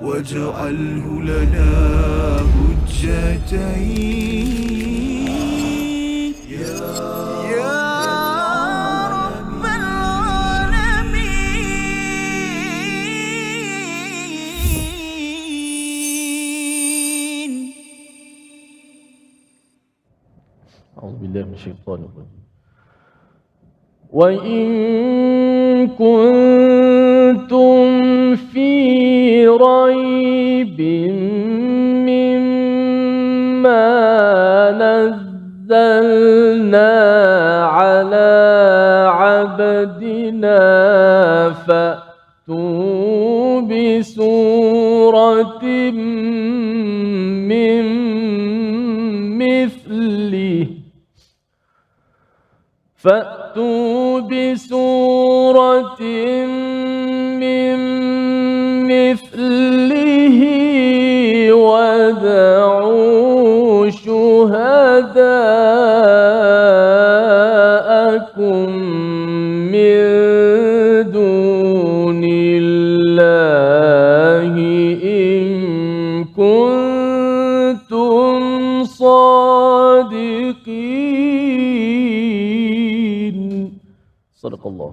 واجعله لنا حجتين يا رب العالمين. أعوذ بالله من الشيطان الرجيم. وإن كنتم في ريب مما نزلنا على عبدنا فأتوا بسورة من مثله من مثله وادعوا شهداءكم من دون الله إن كنتم صادقين. صدق الله.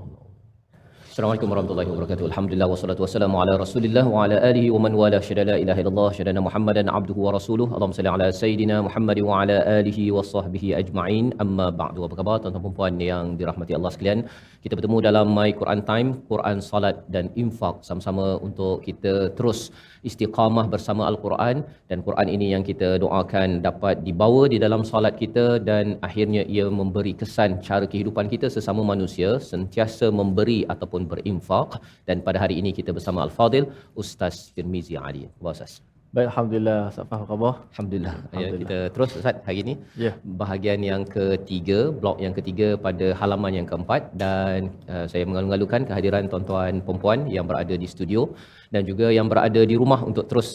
Assalamualaikum warahmatullahi wabarakatuh. Alhamdulillah wassalatu wassalamu ala Rasulillah wa ala alihi wa man wala syada la ilaha illallah syadana Muhammadan abduhu wa rasuluhu. Allahumma salli ala sayidina Muhammad wa ala alihi wa sahbihi ajma'in. Amma ba'du. Apa khabar tuan-tuan dan puan yang dirahmati Allah sekalian? Kita bertemu dalam My Quran Time, Quran, Salat dan Infak sama-sama untuk kita terus istiqamah bersama Al-Quran, dan Quran ini yang kita doakan dapat dibawa di dalam solat kita dan akhirnya ia memberi kesan cara kehidupan kita sesama manusia, sentiasa memberi ataupun berinfak. Dan pada hari ini kita bersama Al-Fadil Ustaz Tirmizi Ali. Ustaz. Baik, alhamdulillah. Apa khabar? Alhamdulillah. Ya, kita terus Ustaz hari ini. Ya. Bahagian yang ketiga, blok yang ketiga pada halaman yang keempat, dan saya mengalu-alukan kehadiran tuan-tuan perempuan yang berada di studio dan juga yang berada di rumah untuk terus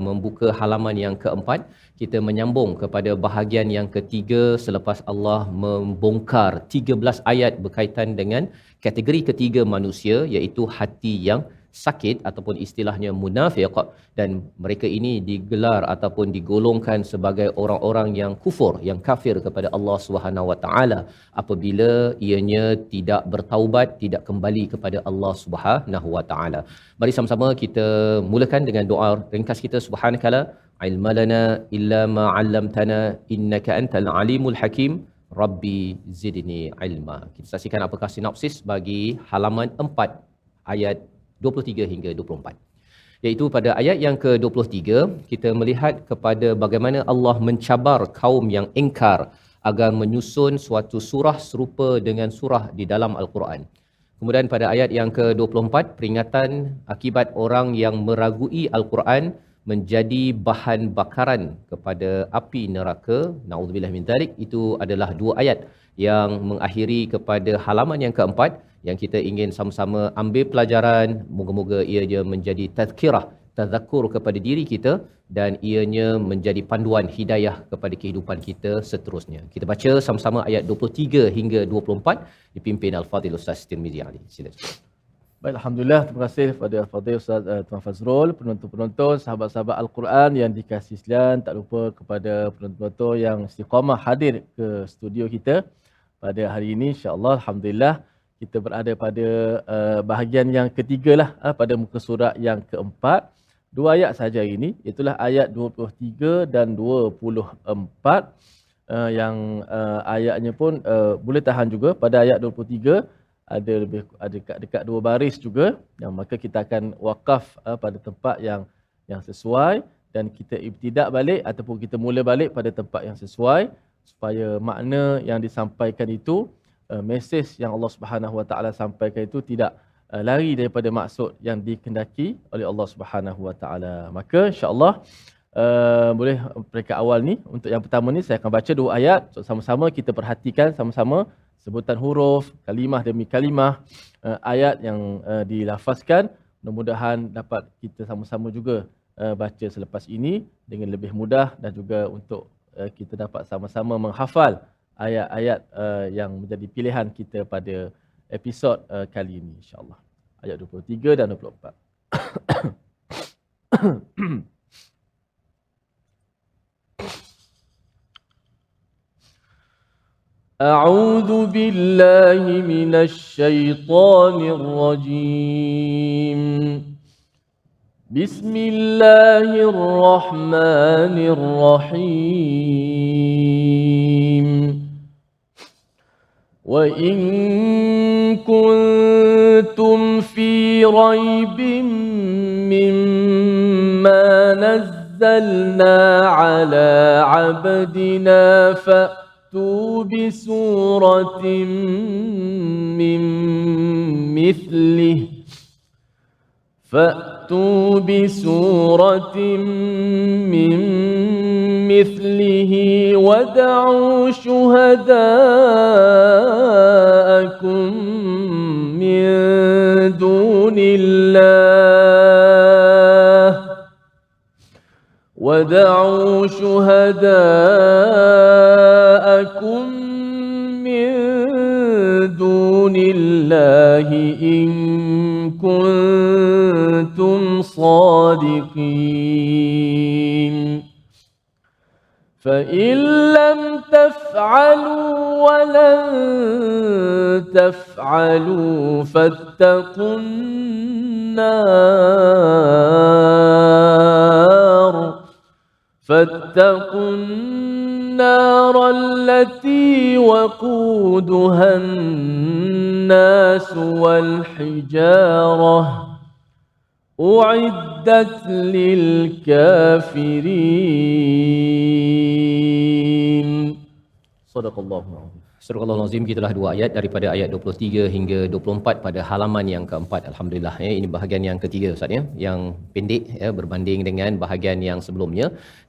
membuka halaman yang keempat. Kita menyambung kepada bahagian yang ketiga selepas Allah membongkar 13 ayat berkaitan dengan kategori ketiga manusia, iaitu hati yang sakit ataupun istilahnya munafiq, dan mereka ini digelar ataupun digolongkan sebagai orang-orang yang kufur, yang kafir kepada Allah Subhanahu Wa Taala apabila ianya tidak bertaubat, tidak kembali kepada Allah Subhanahu Wa Taala. Mari sama-sama kita mulakan dengan doa ringkas kita. Subhanakala ilmalana illa ma 'allamtana innaka antal alimul hakim. Rabbi zidni ilma. Kita saksikan apakah sinopsis bagi halaman 4 ayat 23 hingga 24. Iaitu pada ayat yang ke-23 kita melihat kepada bagaimana Allah mencabar kaum yang ingkar agar menyusun suatu surah serupa dengan surah di dalam Al-Quran. Kemudian pada ayat yang ke-24 peringatan akibat orang yang meragui Al-Quran menjadi bahan bakaran kepada api neraka. Nauzubillah min dzalik. Itu adalah dua ayat yang mengakhiri kepada halaman yang keempat yang kita ingin sama-sama ambil pelajaran. Moga-moga ianya menjadi tazkirah, tazakkur kepada diri kita, dan ianya menjadi panduan hidayah kepada kehidupan kita seterusnya. Kita baca sama-sama ayat 23 hingga 24 dipimpin Al-Fadhil Ustaz Tirmizi Ali. Silakan. Baik, alhamdulillah. Terima kasih kepada Al-Fadhil Ustaz Tuan Fazrul, penonton-penonton, sahabat-sahabat Al-Quran yang dikasihi sekalian. Tak lupa kepada penonton-penonton yang istiqamah hadir ke studio kita pada hari ini. InsyaAllah, alhamdulillah, kita berada pada bahagian yang ketiga lah, pada muka surat yang keempat. Dua ayat sahaja ini, itulah ayat 23 dan 24. Yang ayatnya pun boleh tahan juga. Pada ayat 23 ada dekat dua baris juga, yang maka kita akan wakaf pada tempat yang sesuai, dan kita ibtidak balik ataupun kita mula balik pada tempat yang sesuai supaya makna yang disampaikan itu, mesej yang Allah Subhanahu Wa Taala sampaikan itu tidak lari daripada maksud yang dikehendaki oleh Allah Subhanahu Wa Taala. Maka insya-Allah boleh peringkat awal ni, untuk yang pertama ni saya akan baca dua ayat, so, sama-sama kita perhatikan sama-sama sebutan huruf, kalimah demi kalimah, ayat yang dilafazkan. Mudah-mudahan dapat kita sama-sama juga baca selepas ini dengan lebih mudah, dan juga untuk kita dapat sama-sama menghafal ayat-ayat yang menjadi pilihan kita pada episod kali ini, insya-Allah. Ayat 23 dan 24. أعوذ بالله من الشيطان الرجيم. بسم الله الرحمن الرحيم. وإن كنتم في ريب مما نزلنا على عبدنا فأتوا بسورة من مثله ودعوا شهداءكم من دون الله إن كنتم صادقين. فإن لم تفعلوا ولن تفعلوا فاتقوا النار التي وقودها الناس والحجارة أعدت للكافرين. صدق الله العظيم. Surah Al-Azim, gitulah dua ayat daripada ayat 23 hingga 24 pada halaman yang keempat. Alhamdulillah ya, ini bahagian yang ketiga Ustaz ya, yang pendek ya berbanding dengan bahagian yang sebelumnya.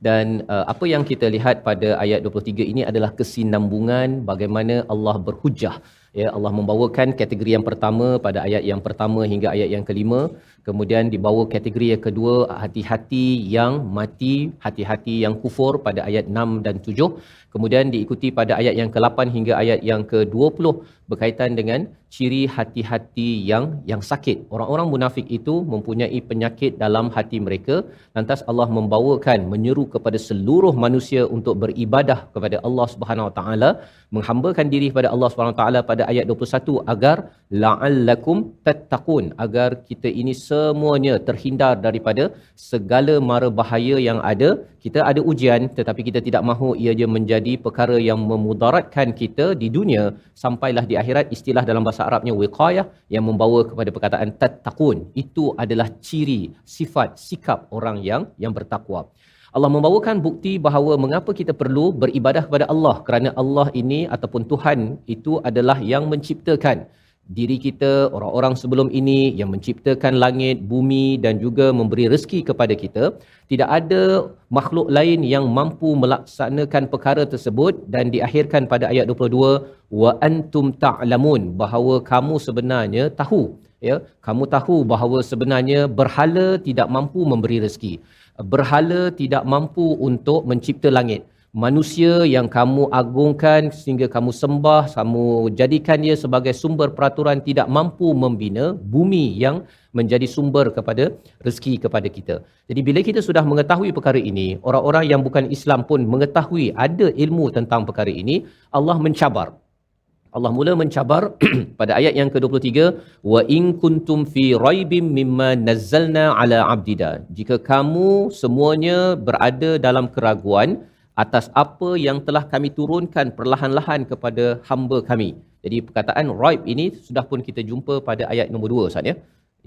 Dan apa yang kita lihat pada ayat 23 ini adalah kesinambungan bagaimana Allah berhujah. Ya, Allah membawakan kategori yang pertama pada ayat yang pertama hingga ayat yang kelima. Kemudian dibawa kategori yang kedua, hati-hati yang mati, hati-hati yang kufur pada ayat 6 dan 7. Kemudian diikuti pada ayat yang ke-8 hingga ayat yang ke-20 berkaitan dengan ciri hati-hati yang sakit. Orang-orang munafik itu mempunyai penyakit dalam hati mereka. Lantas Allah membawakan, menyeru kepada seluruh manusia untuk beribadah kepada Allah Subhanahu Wa Taala, menghambakan diri kepada Allah Subhanahu Wa Taala pada ayat 21 agar la'allakum tattaqun, agar kita ini semuanya terhindar daripada segala mara bahaya yang ada. Kita ada ujian tetapi kita tidak mahu ia menjadi perkara yang memudaratkan kita di dunia, sampailah di akhirat. Istilah dalam bahasa Arabnya wiqayah yang membawa kepada perkataan tattaqun. Itu adalah ciri, sifat, sikap orang yang bertakwa. Allah membawakan bukti bahawa mengapa kita perlu beribadah kepada Allah, kerana Allah ini ataupun Tuhan itu adalah yang menciptakan diri kita, orang-orang sebelum ini, yang menciptakan langit, bumi dan juga memberi rezeki kepada kita. Tidak ada makhluk lain yang mampu melaksanakan perkara tersebut. Dan diakhirkan pada ayat 22, wa antum ta'lamun, bahawa kamu sebenarnya tahu, ya, kamu tahu bahawa sebenarnya berhala tidak mampu memberi rezeki. Berhala tidak mampu untuk mencipta langit. Manusia yang kamu agungkan sehingga kamu sembah, kamu jadikan dia sebagai sumber peraturan, tidak mampu membina bumi yang menjadi sumber kepada rezeki kepada kita. Jadi bila kita sudah mengetahui perkara ini, orang-orang yang bukan Islam pun mengetahui ada ilmu tentang perkara ini, Allah mencabar. Allah mula mencabar pada ayat yang ke-23, wa in kuntum fi raibim mimma nazzalna ala abdina, jika kamu semuanya berada dalam keraguan atas apa yang telah kami turunkan perlahan-lahan kepada hamba kami. Jadi perkataan raib ini sudah pun kita jumpa pada ayat nombor 2 Ustaz ya,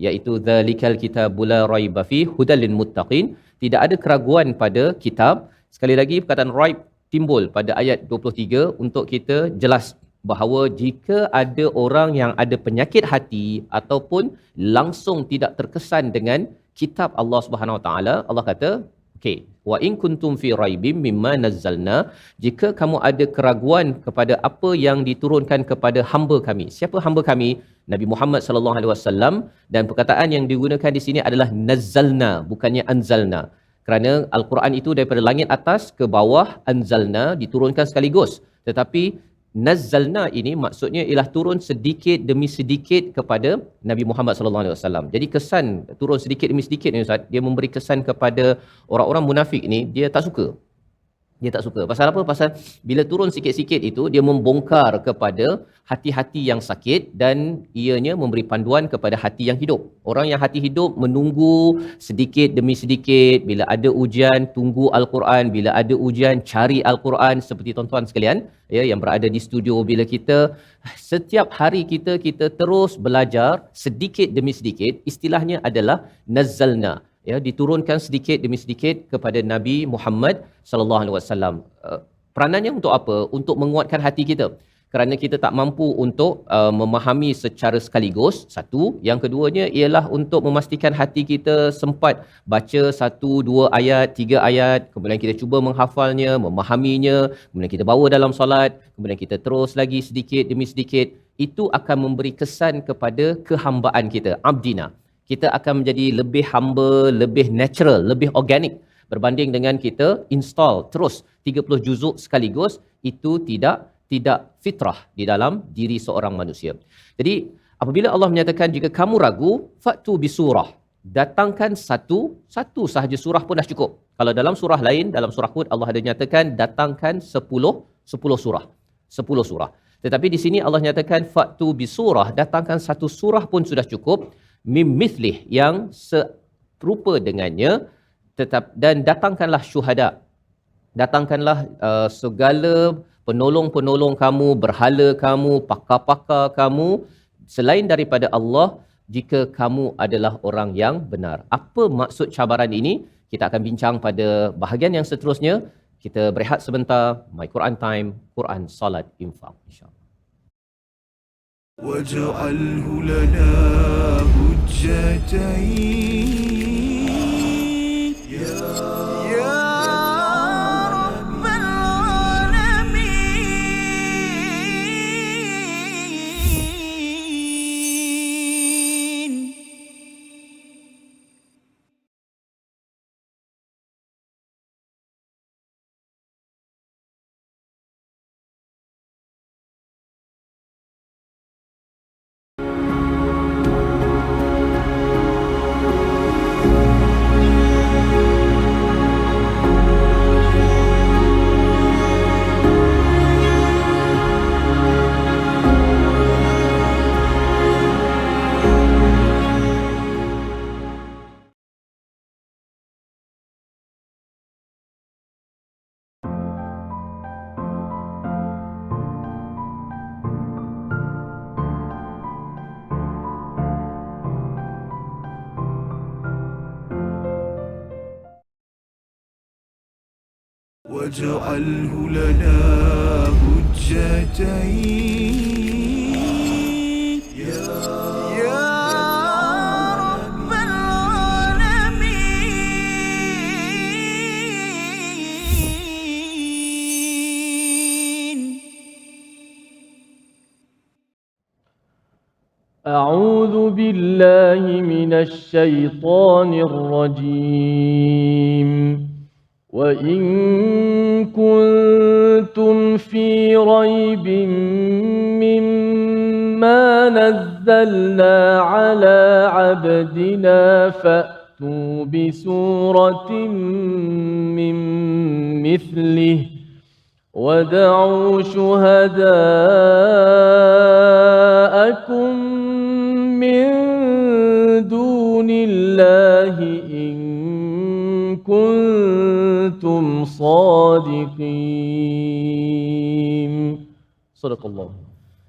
iaitu zalikal kitabul la raiba fi hudal lil muttaqin. Tidak ada keraguan pada kitab. Sekali lagi perkataan raib timbul pada ayat 23 untuk kita jelas bahawa jika ada orang yang ada penyakit hati ataupun langsung tidak terkesan dengan kitab Allah Subhanahu Wa Taala, Allah kata, okey, wa in kuntum fi raibim mimma nazzalna, jika kamu ada keraguan kepada apa yang diturunkan kepada hamba kami. Siapa hamba kami? Nabi Muhammad sallallahu alaihi wasallam. Dan perkataan yang digunakan di sini adalah nazzalna, bukannya anzalna. Kerana al-Quran itu daripada langit atas ke bawah, anzalna diturunkan sekaligus. Tetapi nazzalna ini maksudnya ialah turun sedikit demi sedikit kepada Nabi Muhammad sallallahu alaihi wasallam. Jadi kesan turun sedikit demi sedikit ni Ustaz, dia memberi kesan kepada orang-orang munafik ni, dia tak suka. Dia tak suka. Pasal apa? Pasal bila turun sikit-sikit itu, dia membongkar kepada hati-hati yang sakit dan ianya memberi panduan kepada hati yang hidup. Orang yang hati hidup menunggu sedikit demi sedikit. Bila ada ujian, tunggu Al-Quran. Bila ada ujian, cari Al-Quran. Seperti tuan-tuan sekalian ya, yang berada di studio, bila kita setiap hari kita terus belajar sedikit demi sedikit, istilahnya adalah nazzalna, ya, diturunkan sedikit demi sedikit kepada Nabi Muhammad sallallahu alaihi wasallam. Peranannya untuk apa? Untuk menguatkan hati kita. Kerana kita tak mampu untuk memahami secara sekaligus, satu. Yang keduanya ialah untuk memastikan hati kita sempat baca 1, 2 ayat, 3 ayat, kemudian kita cuba menghafalnya, memahaminya, kemudian kita bawa dalam solat, kemudian kita terus lagi sedikit demi sedikit. Itu akan memberi kesan kepada kehambaan kita, abdina. Kita akan menjadi lebih hamba, lebih natural, lebih organik berbanding dengan kita install terus 30 juzuk sekaligus. Itu tidak fitrah di dalam diri seorang manusia. Jadi apabila Allah menyatakan jika kamu ragu, fatu bisurah, datangkan satu sahaja surah pun dah cukup. Kalau dalam surah lain, dalam surah Hud, Allah ada nyatakan datangkan 10 surah. 10 surah. Tetapi di sini Allah nyatakan fatu bisurah, datangkan satu surah pun sudah cukup, mim mithlih, yang serupa dengannya, dan datangkanlah syuhada. Datangkanlah segala penolong-penolong kamu, berhala kamu, pakar-pakar kamu selain daripada Allah, jika kamu adalah orang yang benar. Apa maksud cabaran ini? Kita akan bincang pada bahagian yang seterusnya. Kita berehat sebentar. My Quran Time, Quran, Salat, Infak, insya-Allah. واجعله لنا حجتين يا رب العالمين. واجعله لنا حجتين يا رب العالمين. أعوذ بالله من الشيطان الرجيم. وإن كنتم في ريب مما نزلنا على عبدنا فأتوا بسورة من مثله ودعوا شهداءكم من دون الله إن كنتم صادقين. صدق الله.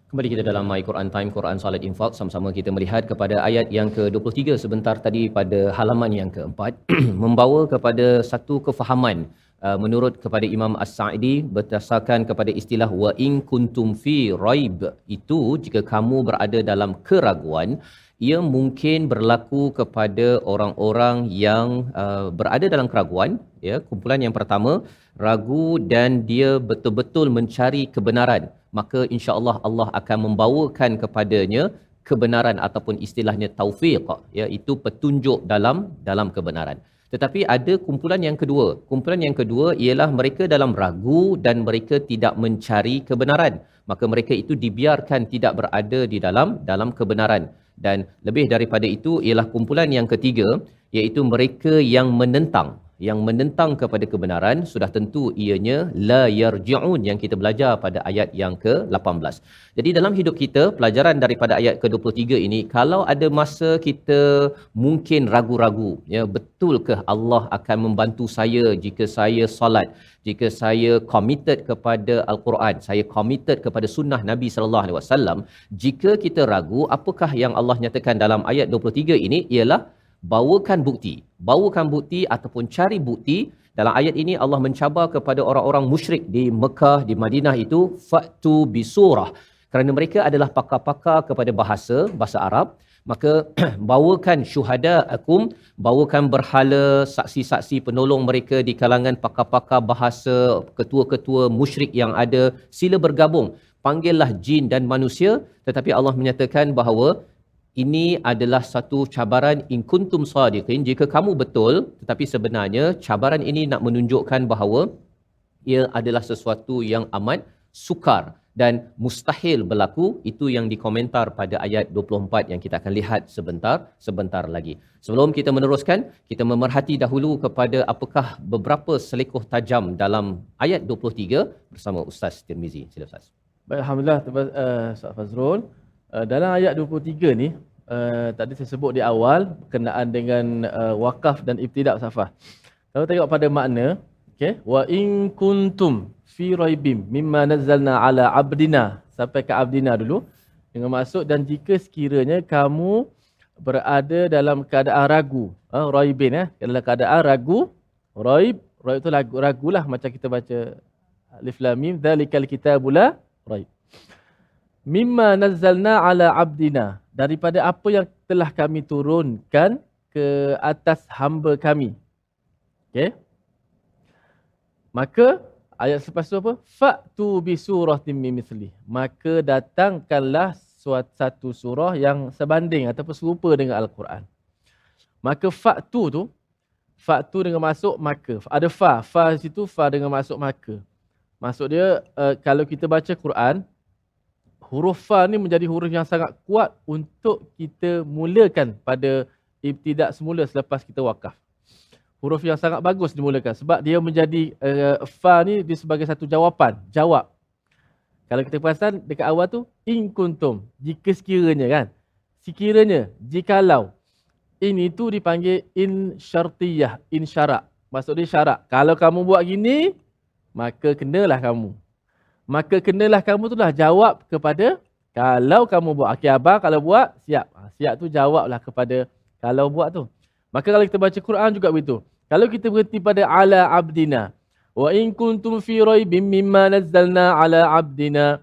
Kembali kita dalam My Quran Time, Quran, Salat, Infak. Sama-sama kita melihat kepada ayat yang ke-23 sebentar tadi pada halaman yang ke-4 membawa kepada satu kefahaman menurut kepada Imam As-Sa'idi berdasarkan kepada istilah wa in kuntum fi raib, itu jika kamu berada dalam keraguan. Ia mungkin berlaku kepada orang-orang yang berada dalam keraguan, ya. Kumpulan yang pertama ragu dan dia betul-betul mencari kebenaran, maka insya-Allah Allah akan membawakan kepadanya kebenaran ataupun istilahnya taufiq, ya, itu petunjuk dalam kebenaran. Tetapi ada kumpulan yang kedua. Kumpulan yang kedua ialah mereka dalam ragu dan mereka tidak mencari kebenaran. Maka mereka itu dibiarkan tidak berada di dalam kebenaran. Dan lebih daripada itu ialah kumpulan yang ketiga, iaitu mereka yang menentang kepada kebenaran. Sudah tentu ianya la yarji'un yang kita belajar pada ayat yang ke-18. Jadi dalam hidup kita, pelajaran daripada ayat ke-23 ini, kalau ada masa kita mungkin ragu-ragu, ya, betulkah Allah akan membantu saya jika saya solat, jika saya committed kepada al-Quran, saya committed kepada sunnah Nabi sallallahu alaihi wasallam. Jika kita ragu, apakah yang Allah nyatakan dalam ayat 23 ini ialah bawakan bukti ataupun cari bukti. Dalam ayat ini Allah mencabar kepada orang-orang musyrik di Mekah, di Madinah itu, fa'tu bisurah, kerana mereka adalah pakar-pakar kepada bahasa Arab. Maka bawakan syuhada'akum, bawakan berhala, saksi-saksi penolong mereka di kalangan pakar-pakar bahasa, ketua-ketua musyrik yang ada, sila bergabung, panggillah jin dan manusia. Tetapi Allah menyatakan bahawa ini adalah satu cabaran in kuntum sadiqin, jika kamu betul. Tetapi sebenarnya cabaran ini nak menunjukkan bahawa ia adalah sesuatu yang amat sukar dan mustahil berlaku. Itu yang dikomentar pada ayat 24 yang kita akan lihat sebentar lagi. Sebelum kita meneruskan, kita memerhati dahulu kepada apakah beberapa selekoh tajam dalam ayat 23 bersama Ustaz Tirmizi. Sila Ustaz. Baik, alhamdulillah Ustaz Fazrul. Dalam ayat 23 ni, tadi saya sebut di awal berkenaan dengan wakaf dan ibtida' Safah. Kalau tengok pada makna, okey, wa in kuntum fi raibim mimma nazzalna ala abdina, sampai ke abdina dulu, dengan maksud dan jika sekiranya kamu berada dalam keadaan ragu, raibin, dalam keadaan ragu, raib itu ragulah, macam kita baca alif lam mim dzalikal kitabula raib. Mimma nazzalna ala abdina, daripada apa yang telah kami turunkan ke atas hamba kami. Okey. Maka ayat selepas tu apa? Fa'tu bi suratin min mithli. Maka datangkanlah satu surah yang sebanding ataupun serupa dengan Al-Quran. Maka fa'tu dengan masuk maka. Ada fa di situ, fa dengan masuk maka. Maksud dia kalau kita baca Quran, huruf fa ni menjadi huruf yang sangat kuat untuk kita mulakan pada ibtidak semula selepas kita wakaf. Huruf yang sangat bagus dimulakan sebab dia menjadi fa ni dia sebagai satu jawab. Kalau kita perasan dekat awal tu in kuntum, jika sekiranya kan. Sekiranya, jikalau. Ini tu dipanggil in syartiyah, in syarak. Maksud dia syarak. Kalau kamu buat gini, maka kenalah kamu. Maka kenalah kamu tu lah jawab kepada kalau kamu buat. Okey abang kalau buat, siap. Siap tu jawablah kepada kalau buat tu. Maka kalau kita baca Quran juga begitu. Kalau kita berhenti pada ala abdina, wa in kuntum fi raibim mimma nazzalna ala abdina,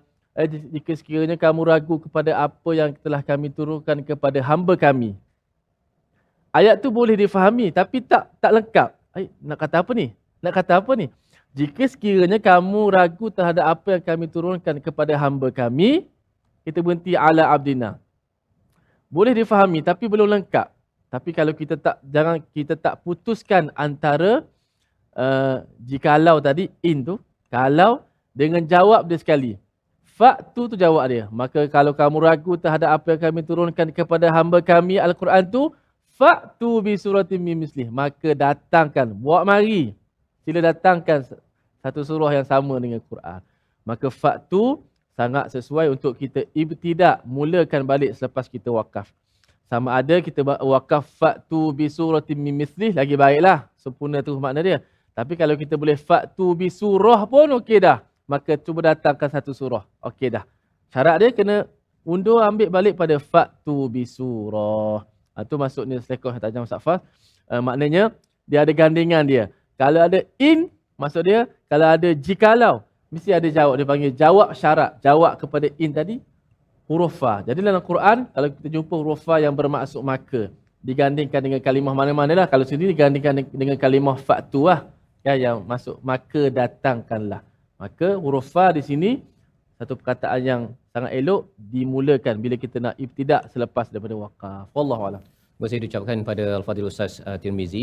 jika sekiranya kamu ragu kepada apa yang telah kami turunkan kepada hamba kami. Ayat tu boleh difahami tapi tak lengkap. Nak kata apa ni? Jika sekiranya kamu ragu terhadap apa yang kami turunkan kepada hamba kami, kita berhenti ala abdina. Boleh difahami tapi belum lengkap. Tapi kalau kita tak putuskan antara jikalau tadi in tu, kalau dengan jawab dia sekali. Fa'tu tu jawab dia. Maka kalau kamu ragu terhadap apa yang kami turunkan kepada hamba kami Al-Quran tu, fa'tu bi suratin min mislih. Maka datangkan, buat mari. Sila datangkan satu surah yang sama dengan Quran. Maka fa'tu sangat sesuai untuk kita ibtidak, mulakan balik selepas kita wakaf. Sama ada kita wakaf fa'tu bi suratin min mislih, lagi baiklah. Sempurna tu makna dia. Tapi kalau kita boleh fa'tu bi surah pun okey dah. Maka cuba datangkan satu surah. Okey dah. Syarat dia kena undur ambil balik pada fa'tu bi surah. Itu maksudnya selekoh tajam Safar. Maknanya dia ada gandingan dia. Kalau ada in, maksud dia kalau ada jikalau, mesti ada jawab. Dia panggil jawab syarat. Jawab kepada in tadi, huruf fa. Jadi dalam Quran, kalau kita jumpa huruf fa yang bermaksud maka, digandingkan dengan kalimah mana-mana lah. Kalau sini digandingkan dengan kalimah fa'tu lah. Ya, yang masuk maka datangkanlah. Maka huruf fa di sini, satu perkataan yang sangat elok dimulakan bila kita nak ibtidak selepas daripada wakaf. Wallahualam. Saya diucapkan pada Al-Fadhil Ustaz Tirmizi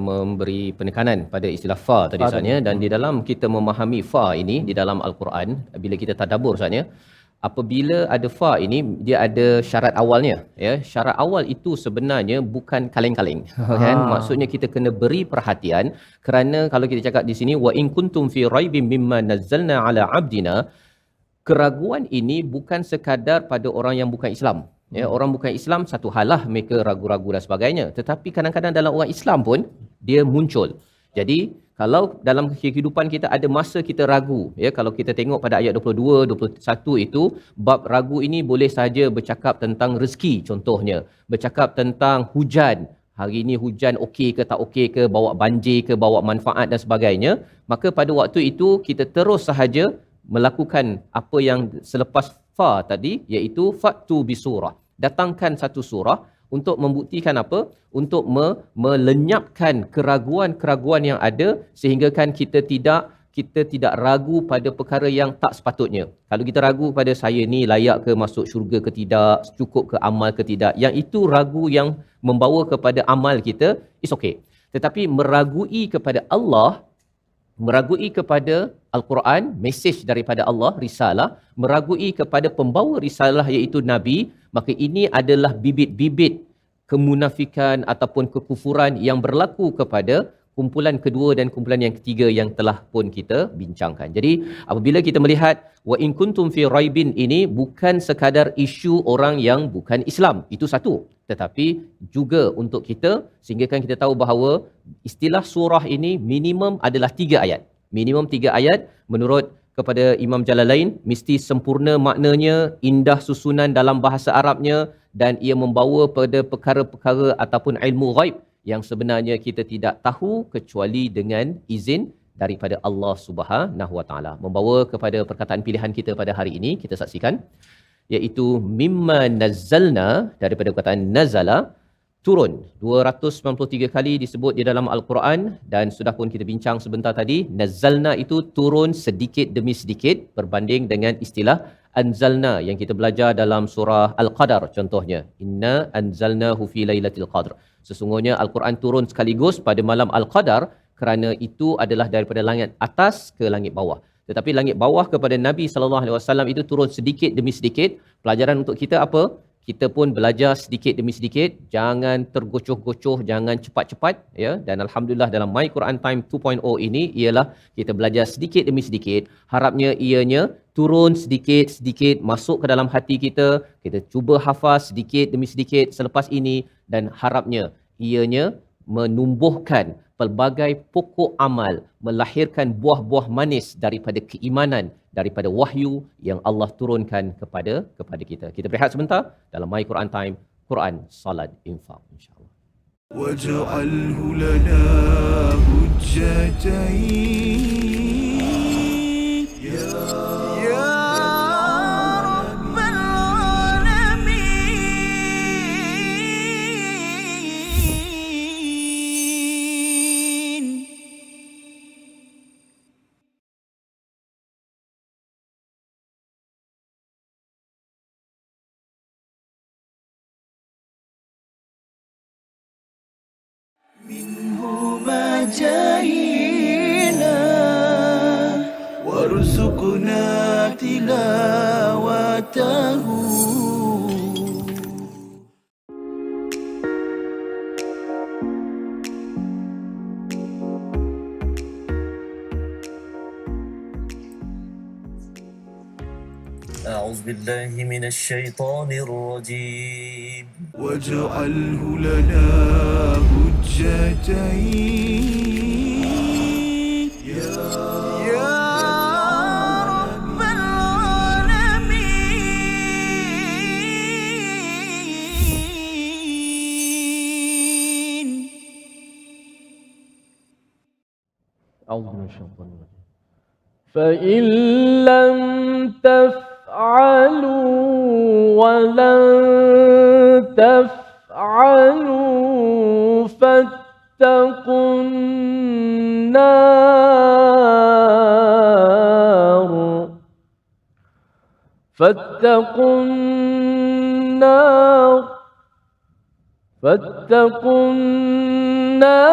memberi penekanan pada istilah fa tadi Ustaznya, dan di dalam kita memahami fa ini di dalam Al-Quran, bila kita tadabbur Ustaznya, apabila ada fa ini dia ada syarat awalnya, ya. Syarat awal itu sebenarnya bukan kaleng-kaleng kan, maksudnya kita kena beri perhatian, kerana kalau kita cakap di sini wa in kuntum fi raibim mimma nazzalna ala abdina, keraguan ini bukan sekadar pada orang yang bukan Islam. Ya, orang bukan Islam satu halah mereka ragu-ragu dan sebagainya, tetapi kadang-kadang dalam orang Islam pun dia muncul. Jadi kalau dalam kehidupan kita ada masa kita ragu, ya, kalau kita tengok pada ayat 22 21 itu, bab ragu ini boleh saja bercakap tentang rezeki contohnya, bercakap tentang hujan, hari ini hujan okey ke tak okey ke, bawa banjir ke, bawa manfaat dan sebagainya. Maka pada waktu itu kita terus sahaja melakukan apa yang selepas fa tadi, iaitu fatu bisurah, datangkan satu surah untuk membuktikan apa? Untuk melenyapkan keraguan-keraguan yang ada, sehingga kan kita tidak ragu pada perkara yang tak sepatutnya. Kalau kita ragu pada saya ni layak ke masuk syurga ke tidak, cukup ke amal ke tidak, yang itu ragu yang membawa kepada amal kita, is okay. Tetapi meragui kepada Allah, meragui kepada Al-Quran, mesej daripada Allah, risalah, meragui kepada pembawa risalah iaitu Nabi, maka ini adalah bibit-bibit kemunafikan ataupun kekufuran yang berlaku kepada kumpulan kedua dan kumpulan yang ketiga yang telah pun kita bincangkan. Jadi apabila kita melihat wa in kuntum fi raibin ini bukan sekadar isu orang yang bukan Islam, itu satu, tetapi juga untuk kita sehingga kan kita tahu bahawa istilah surah ini minimum adalah 3 ayat. Minimum 3 ayat menurut kepada Imam Jalalain, mesti sempurna maknanya, indah susunan dalam bahasa Arabnya, dan ia membawa pada perkara-perkara ataupun ilmu ghaib yang sebenarnya kita tidak tahu kecuali dengan izin daripada Allah Subhanahu Wa Taala. Membawa kepada perkataan pilihan kita pada hari ini, kita saksikan, iaitu mimma nazzalna, daripada perkataan nazala, turun 293 kali disebut di dalam Al-Quran, dan sudah pun kita bincang sebentar tadi, nazzalna itu turun sedikit demi sedikit berbanding dengan istilah anzalna yang kita belajar dalam surah Al-Qadar contohnya, inna anzalnahu fi lailatul qadr. Sesungguhnya Al-Quran turun sekaligus pada malam Al-Qadar, kerana itu adalah daripada langit atas ke langit bawah. Tetapi langit bawah kepada Nabi sallallahu alaihi wasallam itu turun sedikit demi sedikit. Pelajaran untuk kita apa? Kita pun belajar sedikit demi sedikit, jangan tergocoh-gocoh, jangan cepat-cepat, ya. Dan alhamdulillah dalam My Quran Time 2.0 ini ialah kita belajar sedikit demi sedikit. Harapnya ianya turun sedikit-sedikit masuk ke dalam hati kita. Kita cuba hafaz sedikit demi sedikit selepas ini, dan harapnya ianya menumbuhkan pelbagai pokok amal, melahirkan buah-buah manis daripada keimanan, daripada wahyu yang Allah turunkan kepada kita. Kita berehat sebentar dalam My Quran Time, Quran, Salat, Infak, insya-Allah. واجعله لنا حجتين يا رب العالمين. منه ما جهينا وارزقنا تلاوته. أعوذ بالله من الشيطان الرجيم واجعله لنا حجتين يا رب العالمين. أعوذ بالله من الشيطان الرجيم. فإن لم تفعلوا ولن تفعلوا فاتقوا النار فاتقوا النار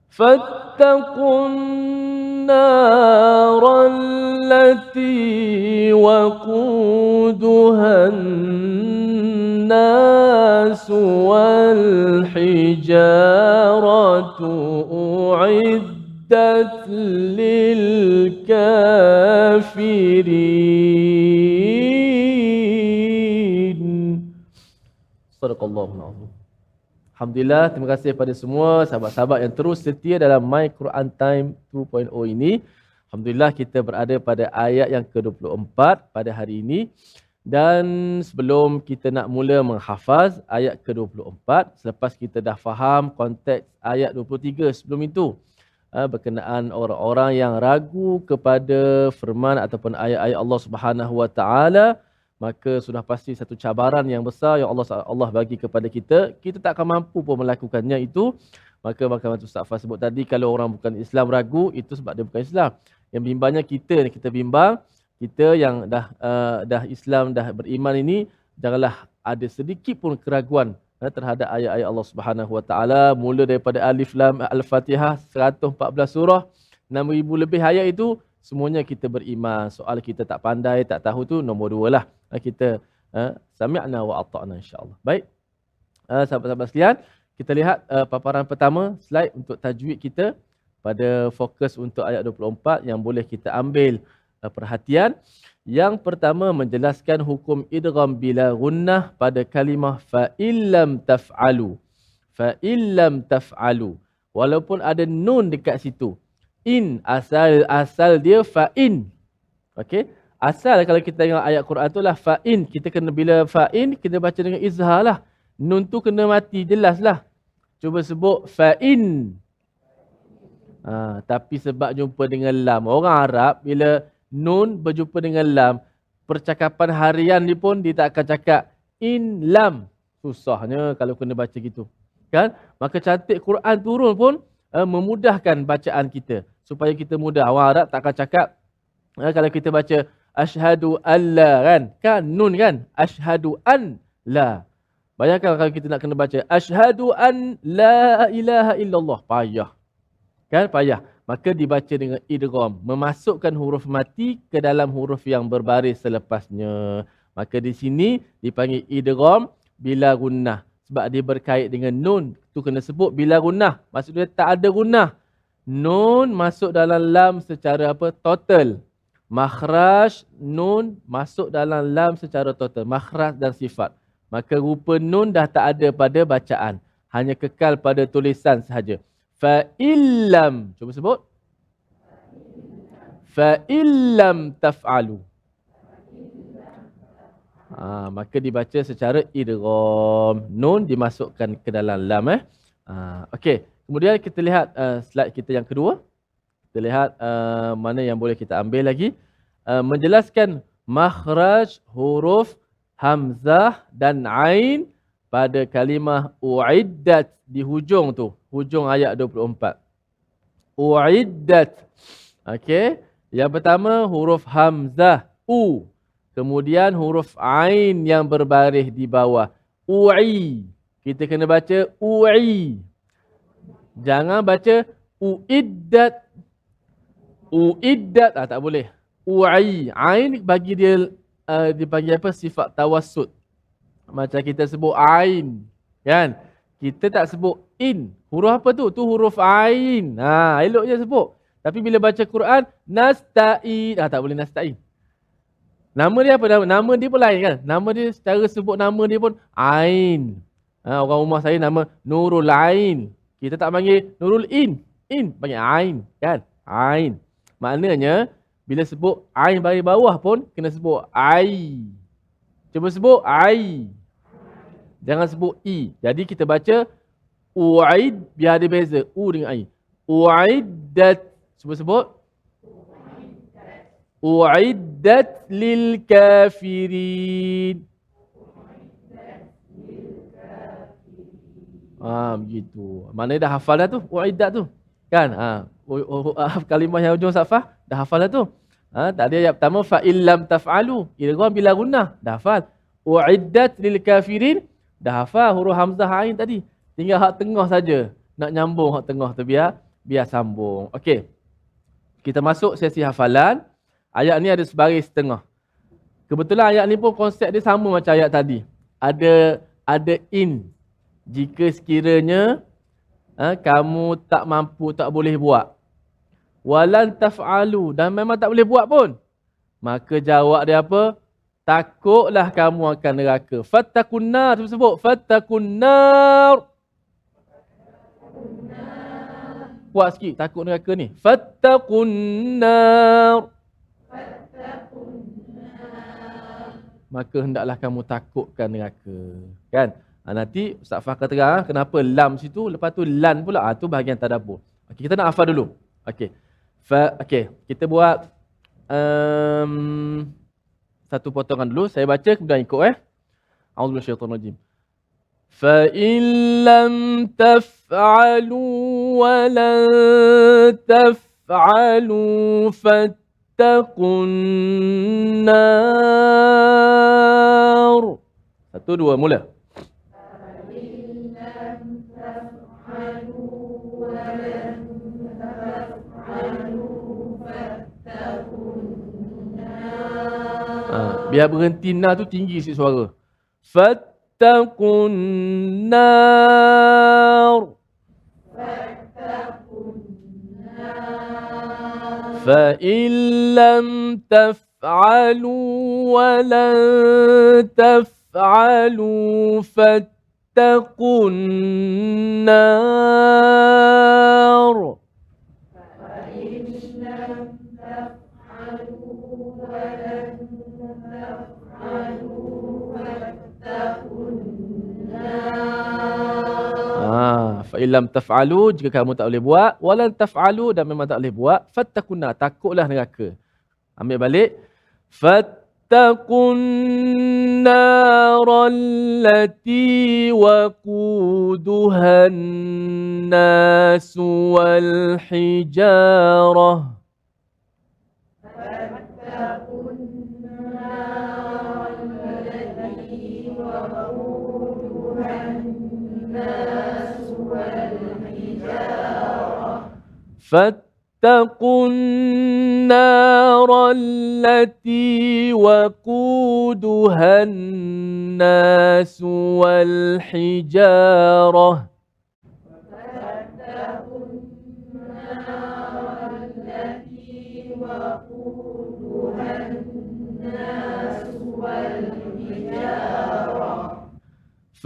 فاتقوا النار التي وقودها الناس والحجارة أعدت للكافرين. Sadaqallahul Azim. Alhamdulillah, terima kasih kepada semua sahabat-sahabat yang terus setia dalam My Quran Time 2.0 ini. Alhamdulillah kita berada pada ayat yang ke-24 pada hari ini. Dan sebelum kita nak mula menghafaz ayat ke-24, selepas kita dah faham konteks ayat 23 sebelum itu, berkenaan orang-orang yang ragu kepada firman ataupun ayat-ayat Allah Subhanahu Wa Taala, maka sudah pasti satu cabaran yang besar yang Allah bagi kepada kita. Kita tak akan mampu pun melakukannya itu. Maka Ustaz Fah sebut tadi, kalau orang bukan Islam ragu, itu sebab dia bukan Islam. Yang bimbangnya kita bimbang, kita yang dah Islam, dah beriman ini, janganlah ada sedikit pun keraguan terhadap ayat-ayat Allah Subhanahu Wa Taala, mula daripada Alif Lam Al-Fatihah 114 surah, 6,000 lebih ayat itu, semuanya kita beriman. Soal kita tak pandai, tak tahu tu nombor 2 lah. Kita sami'na wa ata'na, insya-Allah. Baik. Sahabat-sahabat sekalian, kita lihat paparan pertama, slide untuk tajwid kita pada fokus untuk ayat 24 yang boleh kita ambil perhatian. Yang pertama menjelaskan hukum idgham bila gunnah pada kalimah fa illam taf'alu. Fa illam taf'alu. Walaupun ada nun dekat situ. In asal dia fa in. Okey? Asal kalau kita tengok ayat Quran tu lah fa in. Kita kena bila fa in kita baca dengan izhar lah. Nun tu kena mati jelaslah. Cuba sebut fa in. Tapi sebab jumpa dengan lam. Orang Arab bila nun berjumpa dengan lam, percakapan harian ni pun dia tak akan cakap in lam. Susahnya kalau kena baca gitu. Kan? Maka cantik Quran turun pun memudahkan bacaan kita. Supaya kita mudah. Orang Arab tak akan cakap, kalau kita baca asyhadu alla kan nun kan, asyhadu an la. Bayangkan kalau kita nak kena baca asyhadu an la ilaha illallah, payah. Kan payah. Maka dibaca dengan idgham, memasukkan huruf mati ke dalam huruf yang berbaris selepasnya. Maka di sini dipanggil idgham bila gunnah sebab dia berkait dengan nun. Tu kena sebut bila gunnah. Maksudnya tak ada gunnah. Nun masuk dalam lam secara apa? Total. Makhraj nun masuk dalam lam secara total. Makhraj dan sifat. Maka rupa nun dah tak ada pada bacaan. Hanya kekal pada tulisan sahaja. Fa illam, cuba sebut. Fa illam taf'alu. Maka dibaca secara idgham. Nun dimasukkan ke dalam lam. Okey. Kemudian kita lihat slide kita yang kedua. Kita lihat mana yang boleh kita ambil lagi. Menjelaskan makhraj huruf hamzah dan ain pada kalimah uiddat di hujung tu. Hujung ayat 24. Uiddat. Okey. Yang pertama huruf hamzah u. Kemudian huruf ain yang berbaris di bawah. Ui. Kita kena baca ui. Jangan baca uiddat. Uiddat tak boleh. Ui. Ain bagi dia dipanggil apa? Sifat tawassut. Macam kita sebut ain. Kan? Kita tak sebut in. Huruf apa tu? Tu huruf ain. Elok je sebut. Tapi bila baca Quran, nasta'in. Tak boleh nasta'in. Nama dia apa? Nama dia pun lain kan? Nama dia, secara sebut nama dia pun ain. Orang rumah saya nama Nurul Ain. Kita tak panggil Nurul In. In panggil ain. Kan? Ain. Maknanya, bila sebut ain bagi bawah pun, kena sebut ai. Cuba sebut ai. Jangan sebut i. Jadi kita baca uid, biar ada beza. U dengan ai. Uiddat. Cuba sebut. Uiddat lil kafirin. Begitu. Mana dah hafal dah tu? Uiddat tu. Kan? Kalimah yang hujung safah dah hafal dah tu. Tadi ayat pertama fa illam taf'alu. Idgham bila gunnah. Dah hafal. Uiddat lil kafirin. Dah hafal huruf hamzah ain tadi. Tinggal hak tengah saja. Nak nyambung hak tengah tu biar sambung. Okey. Kita masuk sesi hafalan. Ayat ni ada sebaris setengah. Kebetulan ayat ni pun konsep dia sama macam ayat tadi. Ada in. Jika sekiranya kamu tak mampu, tak boleh buat. Walan taf'alu. Dan memang tak boleh buat pun. Maka jawab dia apa? Takutlah kamu akan neraka. Fattakun nar. Sebut. Fattakun nar. Kuat sikit takut neraka ni. Fattakun nar. Maka hendaklah kamu takutkan neraka. Kan? Nanti Ustaz Fah kata terang kenapa lam situ, lepas tu lan pula. Tu bahagian tadabbur. Okey, kita nak hafal dulu. Okey. Okey, kita buat satu potongan dulu. Saya baca kemudian ikut A'udzubillahi minasyaitanir rajim. Fa in lam taf'alu wa lan taf'alu fattaqun nar. 1 2 mula. Biar berhenti na tu tinggi sikit suara. Fattaqun nar. Fa in lam taf'alu wa lan taf'alu fattaqun nar. Fa illam taf'alu, jika kamu tak boleh buat, walan taf'alu, dan memang tak boleh buat, fattakuna, takutlah neraka. Ambil balik. Fattakun narallati waquduhan nasu wal hijarah. فاتقوا النار التي وقودها الناس والحجارة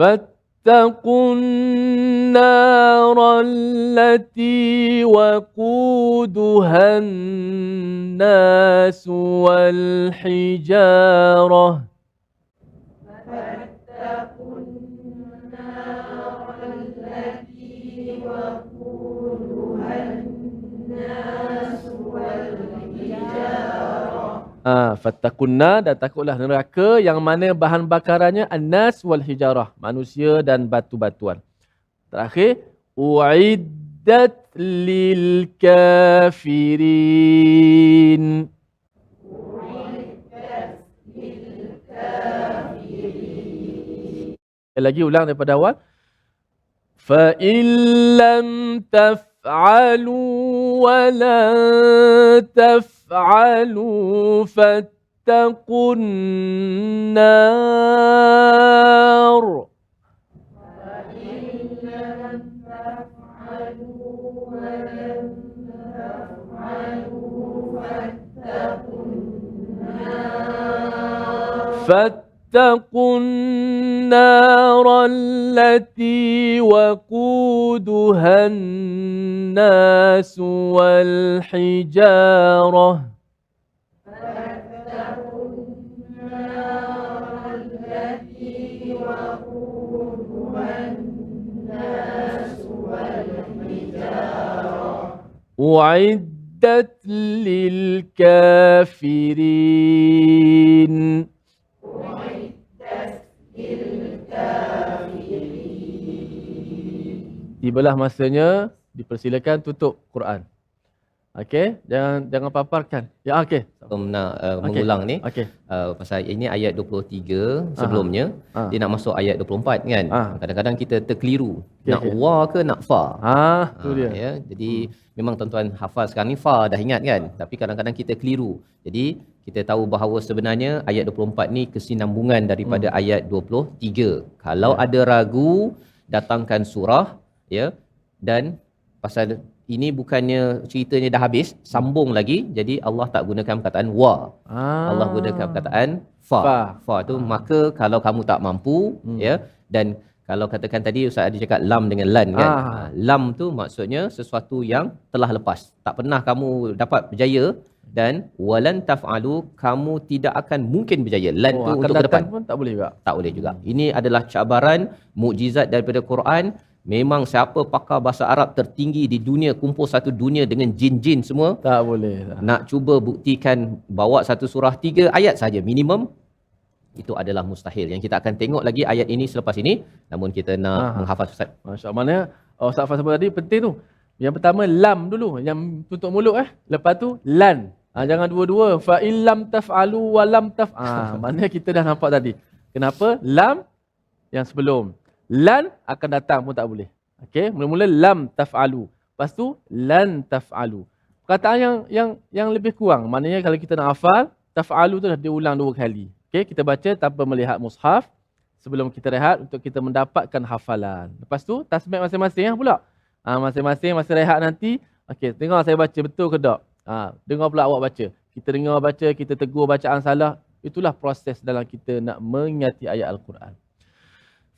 فاتقوا النار التي وقودها الناس والحجارة Fattakunna, dan takutlah neraka yang mana bahan bakarannya annas wal hijarah, manusia dan batu-batuan. Terakhir, uiddat lil kafirin. Lagi ulang daripada awal. Fa illam taf'alu wa la taf'alu fattaqun nar. فاتقوا النار التي وقودها الناس والحجارة أعدت للكافرين. Tibalah masanya dipersilakan tutup Quran. Okey, jangan paparkan. Ya okey. Nak Okey. mengulang ni Okey. pasal ini ayat 23 sebelumnya dia nak masuk ayat 24 kan. Kadang-kadang kita terkeliru nak okey. wa ke nak fa. Tu dia. Ya, jadi memang tuan-tuan hafal sekarang ni fa dah ingat kan, tapi kadang-kadang kita keliru. Jadi kita tahu bahawa sebenarnya ayat 24 ni kesinambungan daripada ayat 23. Kalau ada ragu, datangkan surah ya, dan pasal ini bukannya ceritanya dah habis, sambung lagi. Jadi Allah tak gunakan perkataan wa. Allah gunakan perkataan fa. Fa tu maka kalau kamu tak mampu ya, dan kalau katakan tadi Ustaz ada cakap lam dengan lan kan. Lam tu maksudnya sesuatu yang telah lepas. Tak pernah kamu dapat berjaya, dan walan taf'alu, kamu tidak akan mungkin berjaya. Lan tu untuk ke depan pun tak boleh juga. Tak boleh juga. Ini adalah cabaran mukjizat daripada Quran. Memang siapa pakar bahasa Arab tertinggi di dunia, kumpul satu dunia dengan jin-jin semua, tak boleh. Nak cuba buktikan bawa satu surah 3 ayat saja minimum, itu adalah mustahil. Yang kita akan tengok lagi ayat ini selepas ini, namun kita nak menghafal Ustaz. Masya-Allah. Mana Ustaz Fazrul tadi penting tu. Yang pertama lam dulu, yang tutup mulut lepas tu lan. Jangan dua-dua. Fa illam taf'alu wa lam taf. Mana kita dah nampak tadi. Kenapa lam yang sebelum, lan akan datang pun tak boleh. Okey, mula-mula lam taf'alu. Lepas tu lan taf'alu. Perkataan yang lebih kurang. Maknanya kalau kita nak hafal, taf'alu tu dah diulang 2 kali. Okey, kita baca tanpa melihat mushaf sebelum kita rehat untuk kita mendapatkan hafalan. Lepas tu tasbih masing-masing pula. Masing-masing masa rehat nanti, okey, tengok saya baca betul ke tak? Dengar pula awak baca. Kita dengar baca, kita tegur bacaan salah. Itulah proses dalam kita nak mengingati ayat Al-Quran.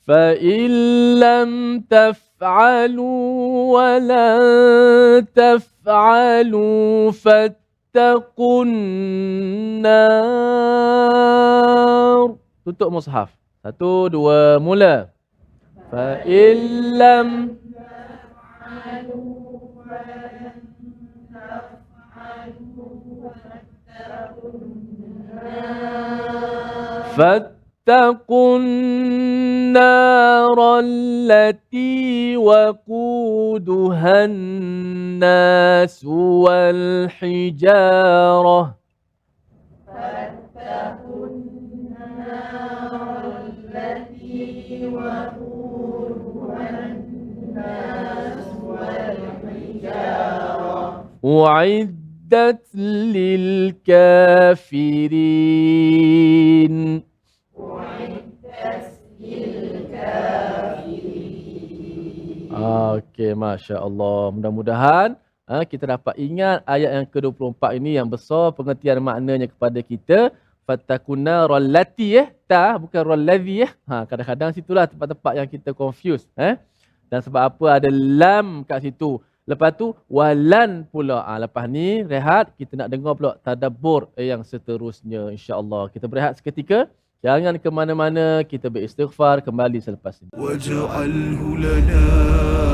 فَإِن لَّمْ تَفْعَلُوا وَلَن تَفْعَلُوا فَاتَّقُوا النَّارَ. Tutup mushaf. 1, 2, mula. فَإِن لَّمْ فاتقوا النار التي وقودها الناس والحجارة. فاتقوا النار التي وقودها الناس والحجارة أعدت للكافرين. Okey, Masya Allah. Mudah-mudahan kita dapat ingat ayat yang ke-24 ini yang besar pengertian maknanya kepada kita. Fatakuna rallati ta bukan rallazi kadang-kadang situlah tempat-tempat yang kita confuse dan sebab apa ada lam kat situ. Lepas tu walan pula. Lepas ni rehat, kita nak dengar pula tadabbur yang seterusnya insya-Allah. Kita berehat seketika. Jangan ke mana-mana, kita beristighfar kembali selepas ini. Waj'alhu lana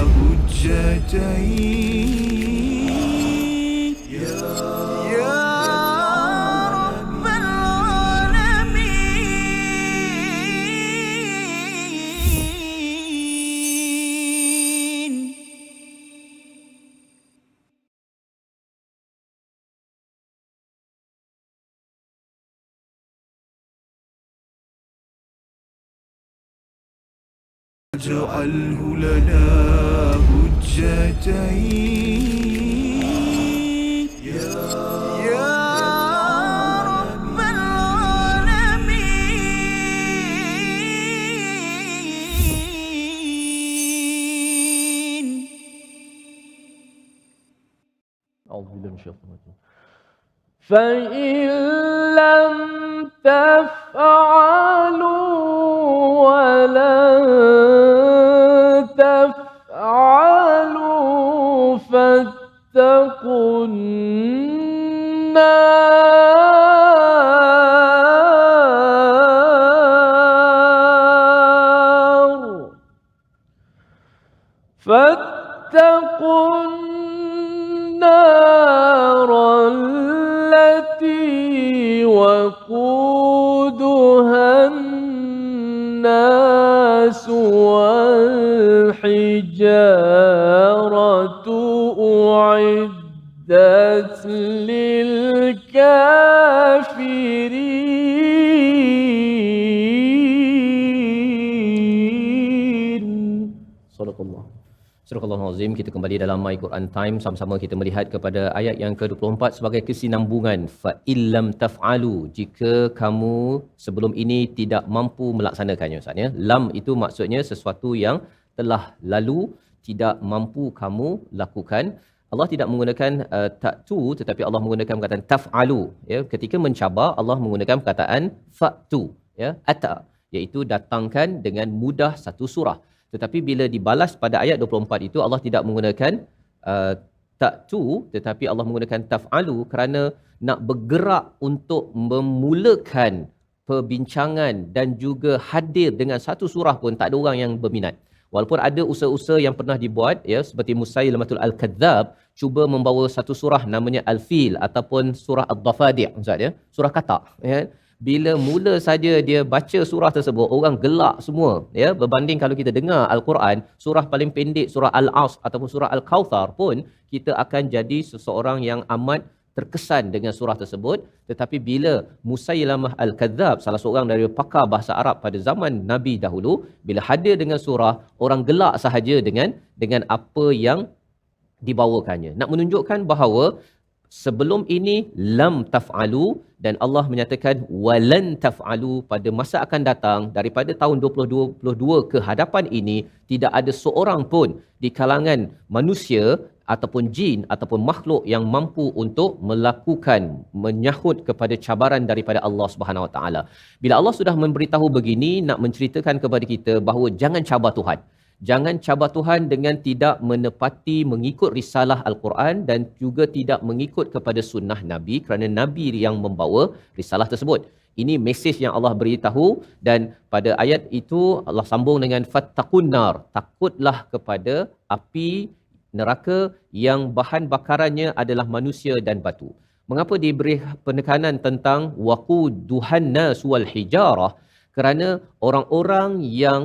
hujjatain ya rabbal alamin. واجعله لنا حجتين يا رب العالمين. أعوذ بالله من الشيطان الرجيم. فإن لم تفعلوا ولن تفعلوا فاتقوا النار. فاتقوا النار التي وقودها الناس والحجارة أعدت أعدت للكافرين صدق الله. Surah Al-Azim, kita kembali dalam My Quran Time. Sama-sama kita melihat kepada ayat yang ke-24 sebagai kesinambungan. Fa illam taf'alu, jika kamu sebelum ini tidak mampu melaksanakannya. Ustaz, ya. Lam itu maksudnya sesuatu yang telah lalu, tidak mampu kamu lakukan. Allah tidak menggunakan ta'tu, tetapi Allah menggunakan perkataan taf'alu. Ya. Ketika mencabar, Allah menggunakan perkataan fa'tu. Ya. Ata, iaitu datangkan dengan mudah satu surah. Tetapi bila dibalas pada ayat 24 itu, Allah tidak menggunakan ta'tu, tetapi Allah menggunakan taf'alu kerana nak bergerak untuk memulakan perbincangan dan juga hadir dengan satu surah pun tak ada orang yang berminat. Walaupun ada usaha-usaha yang pernah dibuat, ya, seperti Musailamatul Al-Kadzab cuba membawa satu surah namanya Al-Fil ataupun surah Ad-Dafadi', Ustaz, ya, surah katak, ya. Bila mula saja dia baca surah tersebut, orang gelak semua, ya, berbanding kalau kita dengar Al-Quran, surah paling pendek surah Al-As ataupun surah Al-Kautsar pun kita akan jadi seseorang yang amat terkesan dengan surah tersebut. Tetapi bila Musailamah Al-Kadzab, salah seorang dari pakar bahasa Arab pada zaman Nabi dahulu, bila hadir dengan surah, orang gelak sahaja dengan apa yang dibawakannya. Nak menunjukkan bahawa sebelum ini lam taf'alu, dan Allah menyatakan walan taf'alu, pada masa akan datang daripada tahun 2022 ke hadapan ini tidak ada seorang pun di kalangan manusia ataupun jin ataupun makhluk yang mampu untuk melakukan menyahut kepada cabaran daripada Allah Subhanahu Wa Taala. Bila Allah sudah memberitahu begini, nak menceritakan kepada kita bahawa jangan cabar Tuhan. Jangan cabar Tuhan dengan tidak menepati mengikut risalah Al-Quran dan juga tidak mengikut kepada sunnah Nabi, kerana Nabi yang membawa risalah tersebut. Ini mesej yang Allah beritahu, dan pada ayat itu Allah sambung dengan fattaqun nar, takutlah kepada api neraka yang bahan bakarannya adalah manusia dan batu. Mengapa diberi penekanan tentang waquduhan nas wal hijarah? Kerana orang-orang yang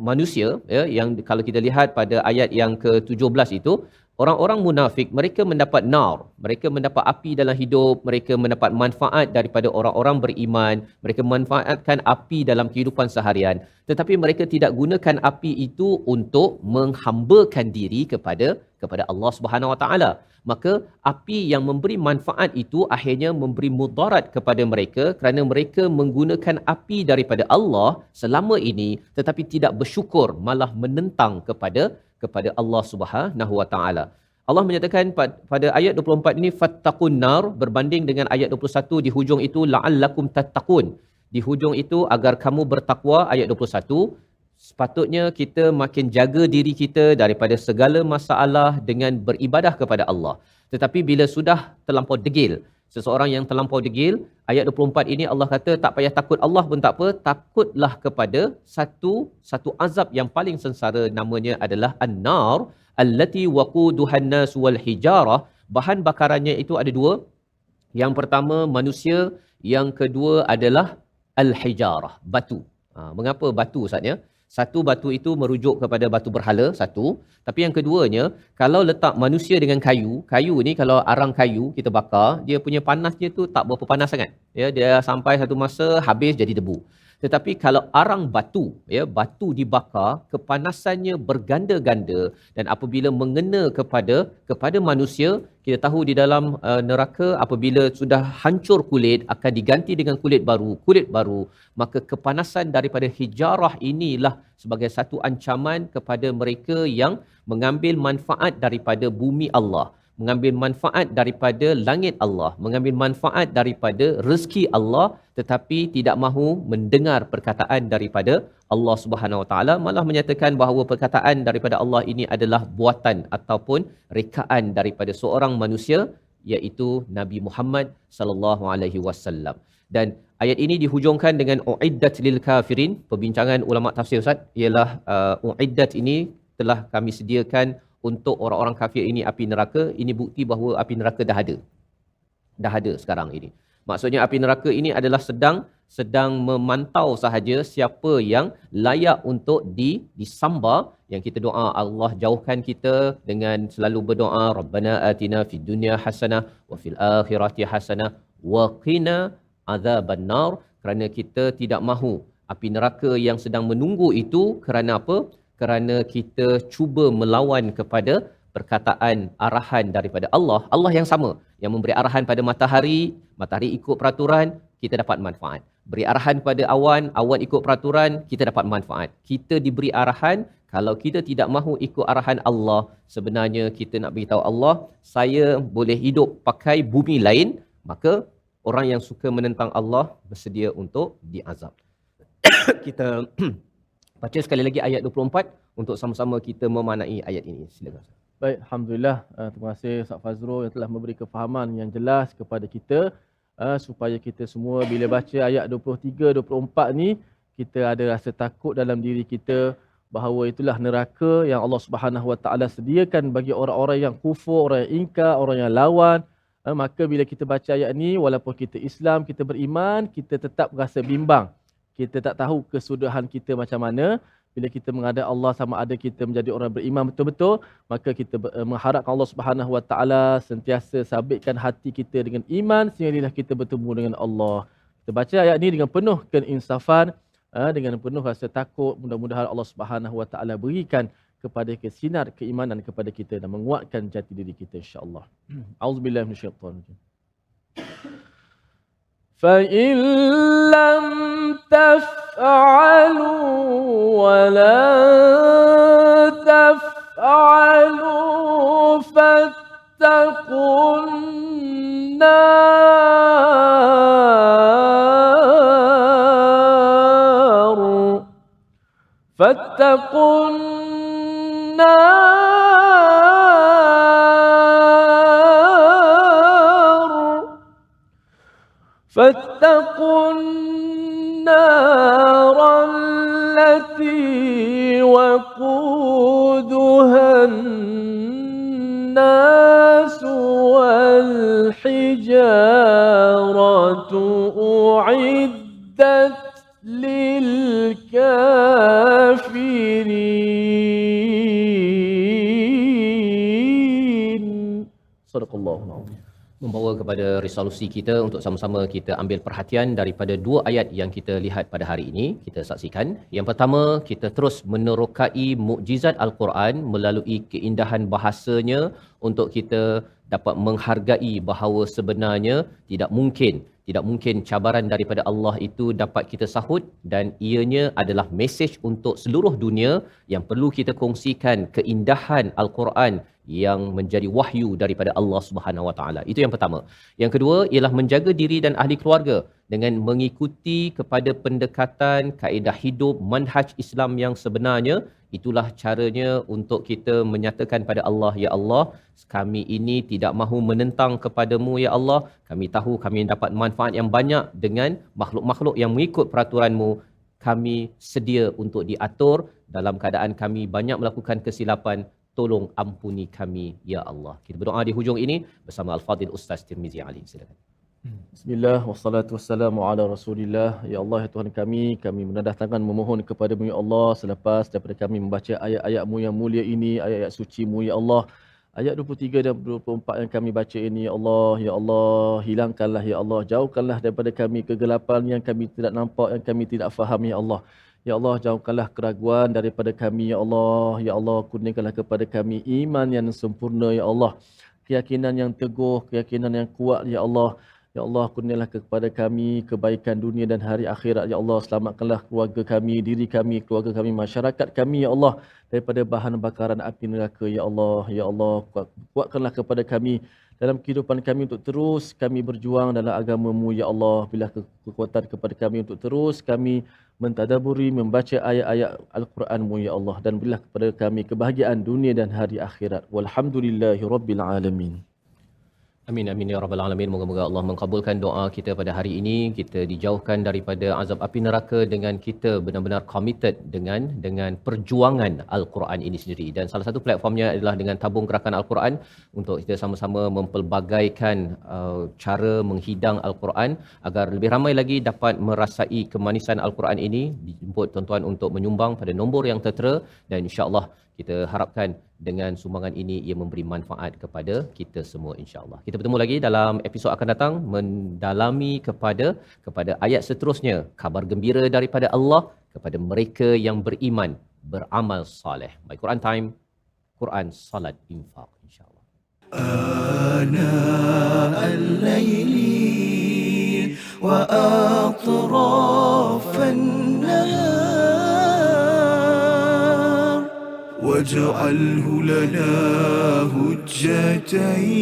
manusia, ya, yang kalau kita lihat pada ayat yang ke-17 itu, orang-orang munafik mereka mendapat nar, mereka mendapat api dalam hidup, mereka mendapat manfaat daripada orang-orang beriman, mereka manfaatkan api dalam kehidupan seharian, tetapi mereka tidak gunakan api itu untuk menghambakan diri kepada Allah Subhanahu Wa Taala. Maka api yang memberi manfaat itu akhirnya memberi mudarat kepada mereka, kerana mereka menggunakan api daripada Allah selama ini tetapi tidak bersyukur, malah menentang kepada Allah Subhanahu Wa Taala. Allah menyatakan pada ayat 24 ini fattaqun nar, berbanding dengan ayat 21 di hujung itu la'allakum tattaqun. Di hujung itu agar kamu bertakwa, ayat 21. Sepatutnya kita makin jaga diri kita daripada segala masalah dengan beribadah kepada Allah. Tetapi bila sudah terlampau degil, seseorang yang terlampau degil, ayat 24 ini Allah kata tak payah takut Allah pun tak apa, takutlah kepada satu azab yang paling sengsara, namanya adalah an-nar allati waquduhan nas wal hijarah. Bahan bakarannya itu ada dua. Yang pertama manusia, yang kedua adalah al-hijarah, batu. Mengapa batu, Ustaz, ya? Satu, batu itu merujuk kepada batu berhala, satu. Tapi yang keduanya, kalau letak manusia dengan kayu ni, kalau arang kayu kita bakar, dia punya panasnya tu tak berapa panas sangat. Ya, dia sampai satu masa habis jadi debu. Tetapi kalau arang batu, ya, batu dibakar, kepanasannya berganda-ganda, dan apabila mengena kepada manusia, kita tahu di dalam neraka apabila sudah hancur kulit akan diganti dengan kulit baru, maka kepanasan daripada hijarah inilah sebagai satu ancaman kepada mereka yang mengambil manfaat daripada bumi Allah, mengambil manfaat daripada langit Allah, mengambil manfaat daripada rezeki Allah, tetapi tidak mahu mendengar perkataan daripada Allah Subhanahu Wa Taala, malah menyatakan bahawa perkataan daripada Allah ini adalah buatan ataupun rekaan daripada seorang manusia, iaitu Nabi Muhammad sallallahu alaihi wasallam. Dan ayat ini dihujungkan dengan uiddat lil kafirin. Perbincangan ulama tafsir, Ustaz, ialah uiddat ini telah kami sediakan untuk orang-orang kafir ini api neraka. Ini bukti bahawa api neraka dah ada sekarang ini. Maksudnya api neraka ini adalah sedang memantau sahaja siapa yang layak untuk disambar. Yang kita doa, Allah jauhkan kita dengan selalu berdoa, Rabbana atina fid dunya hasanah wa fil akhirati hasanah wa qina azabannar, kerana kita tidak mahu api neraka yang sedang menunggu itu. Kerana apa? Kerana kita cuba melawan kepada perkataan arahan daripada Allah. Allah yang sama yang memberi arahan pada matahari, matahari ikut peraturan, kita dapat manfaat. Beri arahan pada awan, awan ikut peraturan, kita dapat manfaat. Kita diberi arahan, kalau kita tidak mahu ikut arahan Allah, sebenarnya kita nak beritahu Allah, saya boleh hidup pakai bumi lain, maka orang yang suka menentang Allah bersedia untuk diazab. Kita baca sekali lagi ayat 24 untuk sama-sama kita memaknai ayat ini. Silakan. Baik, alhamdulillah. Terima kasih Ustaz Fazrul yang telah memberi kefahaman yang jelas kepada kita, supaya kita semua bila baca ayat 23 24 ni kita ada rasa takut dalam diri kita bahawa itulah neraka yang Allah Subhanahu Wa Taala sediakan bagi orang-orang yang kufur, orang yang ingkar, orang yang lawan. Maka bila kita baca ayat ni, walaupun kita Islam, kita beriman, kita tetap rasa bimbang. Kita tak tahu kesudahan kita macam mana. Bila kita menghadap Allah, sama ada kita menjadi orang beriman betul-betul, maka kita mengharapkan Allah Subhanahu Wa Taala sentiasa sabitkan hati kita dengan iman sehinggalah kita bertemu dengan Allah. Kita baca ayat ni dengan penuh keinsafan, dengan penuh rasa takut. Mudah-mudahan Allah Subhanahu Wa Taala berikan kepada kita sinar keimanan kepada kita dan menguatkan jati diri kita, insya-Allah. Auzubillahi minasyaitanir rajim. فَإِن لَّمْ تَفْعَلُوا وَلَن تَفْعَلُوا فَاتَّقُوا النَّارَ فَاتَّقُوا النَّارَ الَّتِي وَقُودُهَا النَّاسُ وَالْحِجَارَةُ أُعِدَّتْ لِلْكَافِرِينَ. Sadaqallahul Azim. Membawa kepada resolusi kita untuk sama-sama kita ambil perhatian daripada dua ayat yang kita lihat pada hari ini. Kita saksikan. Yang pertama, kita terus menerokai mukjizat Al-Quran melalui keindahan bahasanya untuk kita dapat menghargai bahawa sebenarnya tidak mungkin cabaran daripada Allah itu dapat kita sahut, dan ianya adalah mesej untuk seluruh dunia yang perlu kita kongsikan keindahan Al-Quran yang menjadi wahyu daripada Allah Subhanahu Wa Taala. Itu yang pertama. Yang kedua ialah menjaga diri dan ahli keluarga dengan mengikuti kepada pendekatan kaedah hidup manhaj Islam yang sebenarnya. Itulah caranya untuk kita menyatakan pada Allah, ya Allah, kami ini tidak mahu menentang kepadamu, ya Allah. Kami tahu kami dapat manfaat yang banyak dengan makhluk-makhluk yang mengikut peraturanmu. Kami sedia untuk diatur dalam keadaan kami banyak melakukan kesilapan. Tolong ampuni kami, ya Allah. Kita berdoa di hujung ini bersama Al-Fadhil Ustaz Tirmizi Ali. Silakan. Bismillah, wassalatu wassalamu ala rasulillah. Ya Allah, ya Tuhan kami menadah tangan memohon kepadamu, ya Allah, selepas daripada kami membaca ayat-ayat-Mu yang mulia ini, ayat-ayat suci-Mu, ya Allah. Ayat 23 dan 24 yang kami baca ini, ya Allah, hilangkanlah, ya Allah, jauhkanlah daripada kami kegelapan yang kami tidak nampak, yang kami tidak faham, ya Allah. Ya Allah, jauhkanlah keraguan daripada kami, ya Allah. Ya Allah, kurniakanlah kepada kami iman yang sempurna, ya Allah. Keyakinan yang teguh, keyakinan yang kuat, ya Allah. Ya Allah, kurniakanlah kepada kami kebaikan dunia dan hari akhirat, ya Allah. Selamatkanlah keluarga kami, diri kami, keluarga kami, masyarakat kami, ya Allah, daripada bahan bakaran api neraka, ya Allah. Ya Allah, kuatkanlah kepada kami dalam kehidupan kami untuk terus kami berjuang dalam agama-Mu, ya Allah. Bila kekuatan kepada kami untuk terus kami mentadaburi, membaca ayat-ayat Al-Quran-Mu, ya Allah. Dan berilah kepada kami kebahagiaan dunia dan hari akhirat. Walhamdulillahi Rabbil Alamin. Amin amin ya rabbal alamin. Moga-moga Allah mengabulkan doa kita pada hari ini. Kita dijauhkan daripada azab api neraka dengan kita benar-benar committed dengan perjuangan Al-Quran ini sendiri. Dan salah satu platformnya adalah dengan tabung gerakan Al-Quran untuk kita sama-sama mempelbagaikan cara menghidang Al-Quran agar lebih ramai lagi dapat merasai kemanisan Al-Quran ini. Dijemput tuan-tuan untuk menyumbang pada nombor yang tertera dan insya-Allah kita harapkan dengan sumbangan ini ia memberi manfaat kepada kita semua insya-Allah. Kita bertemu lagi dalam episod akan datang mendalami kepada ayat seterusnya, kabar gembira daripada Allah kepada mereka yang beriman, beramal soleh. My Quran Time, Quran, salat, infak insya-Allah. آناء الليل وأطراف النهار واجعله لنا هجتين